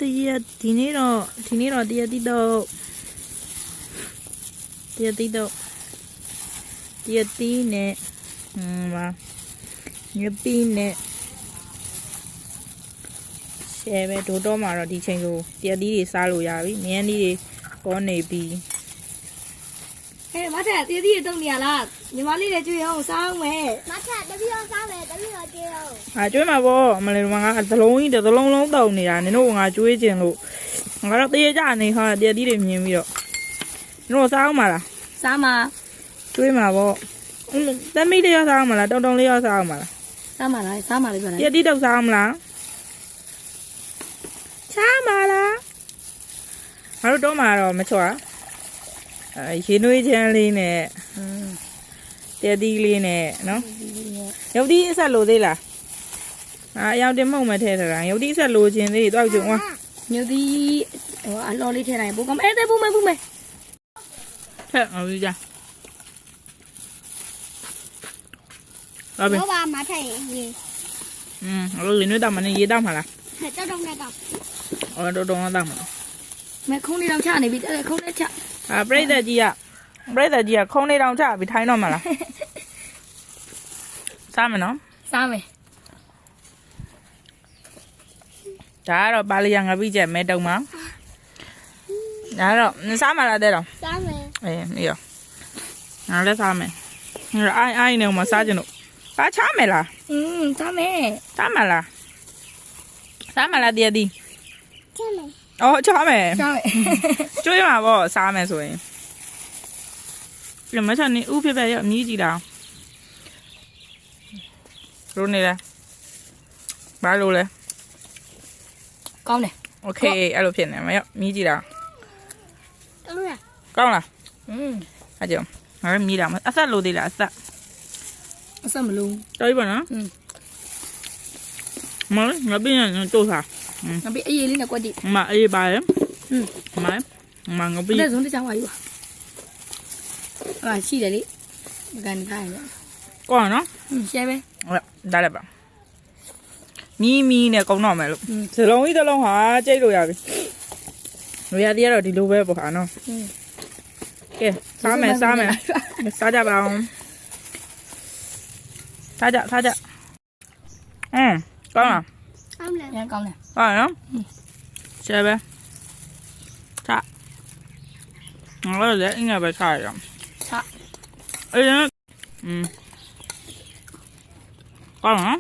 တရားဒီနေ့တော့တရားတိတော့တရားတိနဲ့ပါညပီးနဲ့ရှယ်ပဲဒိုတော့မှာတော့ဒီချိန်ကိုတရားတိတွေစားလို့ရပြီမြန်းလေးတွေပေါ်နေပြီမထက်တည်တည်တုံးနေရလားညီမလေးတွေကြွေအောင်စားအောင်မယ်မထက်တပည့်အောင်စားမယ်တပည့်အောင်ကြွေအောင်ကျွေးမှာပေါ့မလေးတို့ငါသလုံးကြီးတစ်လုံးလုံးတုံနေတာနင်တို့ငါကျွေးခြင်းလို့ငါတော့တရေကြနေခါတရားတိတွေမြင်ပြီးတော့နင်တို့စားအောင်မလားစားမှာကျွေးမှာပေါ့သမီးလေးရောစားအောင်မလားတုံလေးရောစားအောင်မလားစားမှာလားစားမှာလေးပြောတရားတိတော့စားအောင်မလားစားမှာလားငါတို့တော့မှာတော့မချောရေနွေးချမ်းလေးနဲ့တဲသီးလေးနဲ့နော်ရုပ်သီးအဆက်လိုသေးလားအယောင်တင်မုံမထဲထတာရုပ်သီးအဆက်လိုခြင်းသေးတော့ကျုံဝါညိုဒီအလော်လေးထဲတိုင်းပို့ကမယ်တဲ့ပို့မယ်ထက်အောင်ကြဟုတ်ပါမထက်ရေအဲ့လိုရေနွေးတောက်မနေရေတောက်မှာလားကြောက်တော့နဲ့တော့တော့တောက်မှာမဲခုံးလေးတော့ချနေပြီတဲ့ခုံးလေးချပြိတ္တကြီးကခုံးလေးတောင်ချပြီးထိုင်းတော့မှာလားစားမယ်နော်စားမယ်ဒါကတော့ပါလီယာငါပြီးချက်မဲတုံမှာဒါတော့စားမလားတဲ့တော့စားမယ်နေရောငါလည်းစားမယ်အိုင်နေမှာစားကြလို့ပါချမယ်လားစားမယ်စားမလားတရားဒီချမယ်ချမယ်ကျွေးမှာပေါ့စားမယ်ဆိုရင်ဒီမချနေဥဖြစ်ပဲရအမြည်ကြည့်လားရိုးနေလားဘာလို့လဲကောင်းတယ်โอเคအဲ့လိုဖြစ်နေမှာရမြည်ကြည့်လားကောင်းလားကောင်းလားအဲ့ကြောင့်ငါလည်းမြည်တာမအဆက်လို့သေးလားအဆက်မလို့တော်ပြီပေါ့နော်မလေးငါပြင်ရင်တိုးစားငါပြအေးလေးနဲ့ကွက်တိမအေးပါရဲ့မငါပြင်လက်စုံတချောင်းပါယူဟာရှိတယ်လေကန်ခိုင်းရကောင်းနော်ရှဲပဲဟုတ်ဒါလည်းပါမီနဲ့ကုန်းတော့မယ်လို့စလုံးကြီးတစ်လုံးဟာကြိတ်လို့ရပြီလူရသေးတော့ဒီလိုပဲပေါ့ဟာနော်ကဲစားမယ်စားကြပါအောင်စားကြကောင်းလားကောင်းတယ်ရန်ကောင်းတယ်ဟုတ်နော်ရှယ်ပဲစားငါလည်းအင်းငါပဲစားရအောင်စားကောင်းနော်